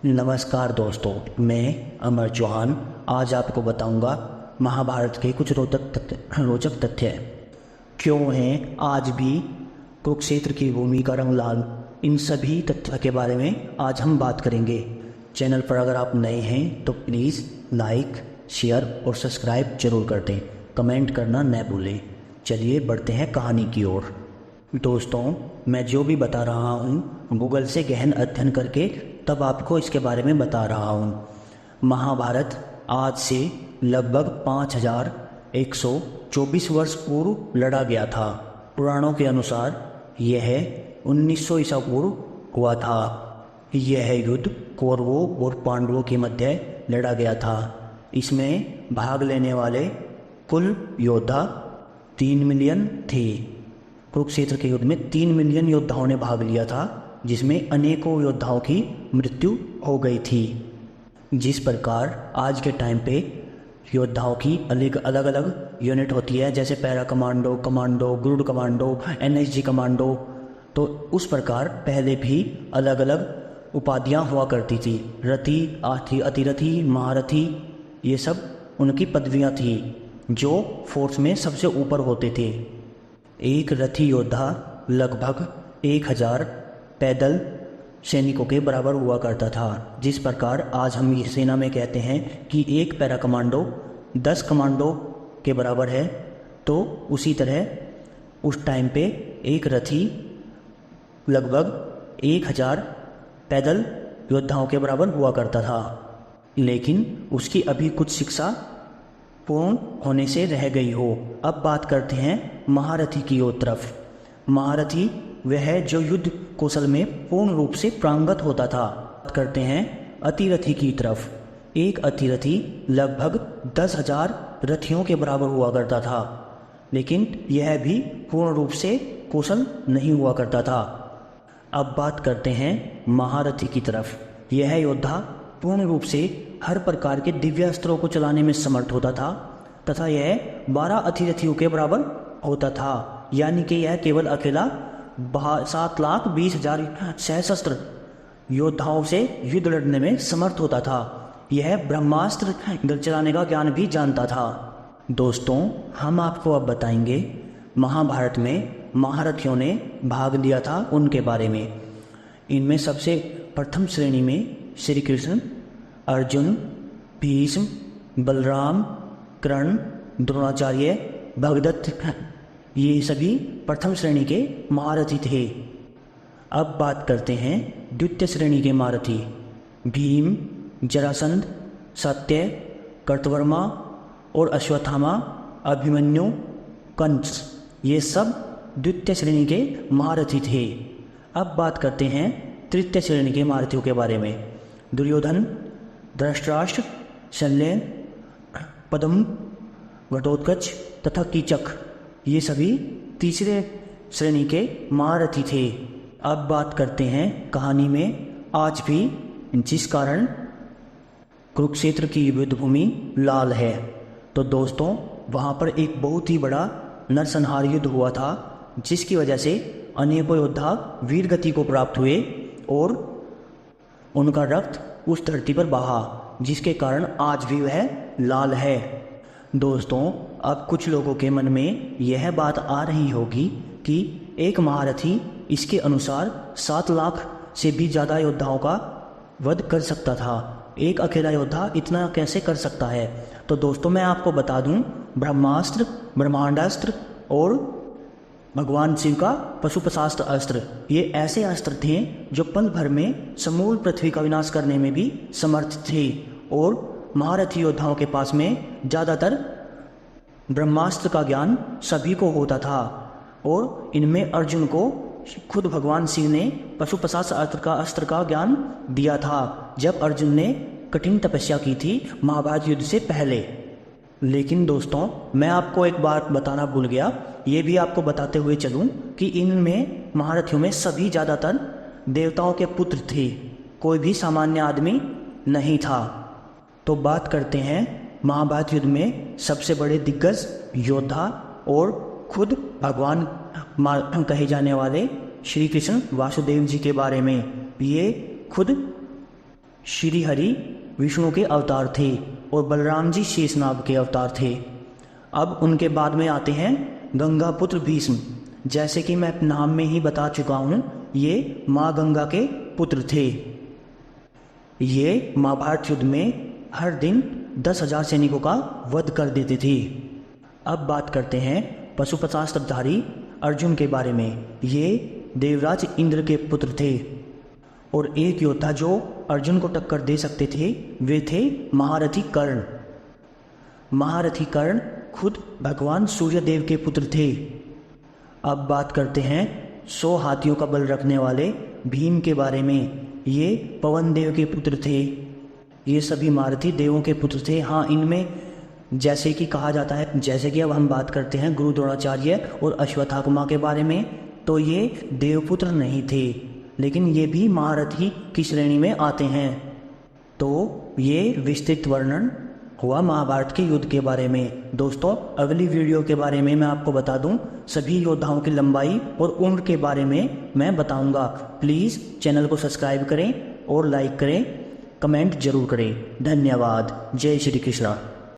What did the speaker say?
नमस्कार दोस्तों, मैं अमर चौहान आज आपको बताऊंगा महाभारत के कुछ रोचक तथ्य क्यों हैं आज भी कुरुक्षेत्र की भूमि का रंग लाल। इन सभी तथ्यों के बारे में आज हम बात करेंगे। चैनल पर अगर आप नए हैं तो प्लीज़ लाइक, शेयर और सब्सक्राइब जरूर कर दें। कमेंट करना न भूलें। चलिए बढ़ते हैं कहानी की ओर। दोस्तों, मैं जो भी बता रहा हूँ गूगल से गहन अध्ययन करके तब आपको इसके बारे में बता रहा हूँ। महाभारत आज से लगभग 5124 वर्ष पूर्व लड़ा गया था। पुराणों के अनुसार यह 1900 ईसा पूर्व हुआ था। यह युद्ध कौरवों और पांडवों के मध्य लड़ा गया था। इसमें भाग लेने वाले कुल योद्धा 3 मिलियन थे। कुरुक्षेत्र के युद्ध में 3 मिलियन योद्धाओं ने भाग लिया था, जिसमें अनेकों योद्धाओं की मृत्यु हो गई थी। जिस प्रकार आज के टाइम पे योद्धाओं की अलग अलग यूनिट होती है, जैसे para commando, commando, Garud commando, NSG commando, तो उस प्रकार पहले भी अलग अलग उपाधियां हुआ करती थी। रथी, अतिरथी, महारथी, ये सब उनकी पदवियां थी जो फोर्स में सबसे ऊपर होते थे। एक रथी योद्धा लगभग 1000 पैदल सैनिकों के बराबर हुआ करता था। जिस प्रकार आज हम ये सेना में कहते हैं कि एक पैरा कमांडो 10 कमांडो के बराबर है, तो उसी तरह उस टाइम पे एक रथी लगभग 1000 पैदल योद्धाओं के बराबर हुआ करता था। लेकिन उसकी अभी कुछ शिक्षा पूर्ण होने से रह गई हो। अब बात करते हैं महारथी की ओर तरफ। महारथी वह है जो युद्ध कौशल में पूर्ण रूप से प्रांगत होता था। बात करते हैं अतिरथी की तरफ। एक अतिरथी लगभग 10,000 रथियों के बराबर हुआ करता था, लेकिन यह भी पूर्ण रूप से कौशल नहीं हुआ करता था। अब बात करते हैं महारथी की तरफ। यह योद्धा पूर्ण रूप से हर प्रकार के दिव्य अस्त्रों को चलाने में समर्थ होता था तथा यह 12 अतिरथियों के बराबर होता था, यानी कि यह केवल अकेला 7,20,000 सशस्त्र योद्धाओं से युद्ध लड़ने में समर्थ होता था। यह ब्रह्मास्त्र चलाने का ज्ञान भी जानता था। दोस्तों, हम आपको अब बताएंगे महाभारत में महारथियों ने भाग लिया था उनके बारे में। इनमें सबसे प्रथम श्रेणी में श्री कृष्ण, अर्जुन, भीष्म, बलराम, कर्ण, द्रोणाचार्य, भगदत्त, ये सभी प्रथम श्रेणी के महारथी थे। अब बात करते हैं द्वितीय श्रेणी के महारथी। भीम, जरासंध, सत्य, कृतवर्मा और अश्वत्थामा, अभिमन्यु, कंस, ये सब द्वितीय श्रेणी के महारथी थे। अब बात करते हैं तृतीय श्रेणी के महारथियों के बारे में। दुर्योधन, धृतराष्ट्र, शल्य, पद्म, घटोत्कच तथा कीचक, ये सभी तीसरे श्रेणी के महारथी थे। अब बात करते हैं कहानी में आज भी जिस कारण कुरुक्षेत्र की युद्ध भूमि लाल है। तो दोस्तों, वहाँ पर एक बहुत ही बड़ा नरसंहार युद्ध हुआ था, जिसकी वजह से अनेकों योद्धा वीर गति को प्राप्त हुए और उनका रक्त उस धरती पर बहा, जिसके कारण आज भी वह लाल है। दोस्तों, अब कुछ लोगों के मन में यह बात आ रही होगी कि एक महारथी इसके अनुसार 7 लाख से भी ज़्यादा योद्धाओं का वध कर सकता था। एक अकेला योद्धा इतना कैसे कर सकता है? तो दोस्तों, मैं आपको बता दूं, ब्रह्मास्त्र, ब्रह्मांडास्त्र और भगवान शिव का पशुपशास्त्र अस्त्र, ये ऐसे अस्त्र थे जो पल भर में समूल पृथ्वी का विनाश करने में भी समर्थ थे। और महारथी योद्धाओं के पास में ज़्यादातर ब्रह्मास्त्र का ज्ञान सभी को होता था, और इनमें अर्जुन को खुद भगवान शिव ने पशुपशास्त्र अस्त्र का ज्ञान दिया था, जब अर्जुन ने कठिन तपस्या की थी महाभारत युद्ध से पहले। लेकिन दोस्तों, मैं आपको एक बात बताना भूल गया, ये भी आपको बताते हुए चलूं कि इनमें महारथियों में सभी ज़्यादातर देवताओं के पुत्र थे, कोई भी सामान्य आदमी नहीं था। तो बात करते हैं महाभारत युद्ध में सबसे बड़े दिग्गज योद्धा और खुद भगवान कहे जाने वाले श्री कृष्ण वासुदेव जी के बारे में। ये खुद श्री हरि विष्णु के अवतार थे और बलराम जी शेषनाग के अवतार थे। अब उनके बाद में आते हैं गंगा पुत्र भीष्म। जैसे कि मैं नाम में ही बता चुका हूँ, ये माँ गंगा के पुत्र थे। ये महाभारत युद्ध में हर दिन 10,000 सैनिकों का वध कर देते थे। अब बात करते हैं पशुपतास्त्रधारी अर्जुन के बारे में। ये देवराज इंद्र के पुत्र थे और एक योद्धा जो अर्जुन को टक्कर दे सकते थे वे थे महारथी कर्ण। महारथी कर्ण खुद भगवान सूर्यदेव के पुत्र थे। अब बात करते हैं 100 हाथियों का बल रखने वाले भीम के बारे में। ये पवन देव के पुत्र थे। ये सभी महारथी देवों के पुत्र थे। हाँ, इनमें जैसे कि कहा जाता है, जैसे कि अब हम बात करते हैं गुरु द्रोणाचार्य और अश्वत्थामा के बारे में, तो ये देवपुत्र नहीं थे, लेकिन ये भी महारथी की श्रेणी में आते हैं। तो ये विस्तृत वर्णन हुआ महाभारत के युद्ध के बारे में। दोस्तों, अगली वीडियो के बारे में मैं आपको बता दूं, सभी योद्धाओं की लंबाई और उम्र के बारे में मैं बताऊंगा। प्लीज़ चैनल को सब्सक्राइब करें और लाइक करें, कमेंट जरूर करें। धन्यवाद। जय श्री कृष्ण।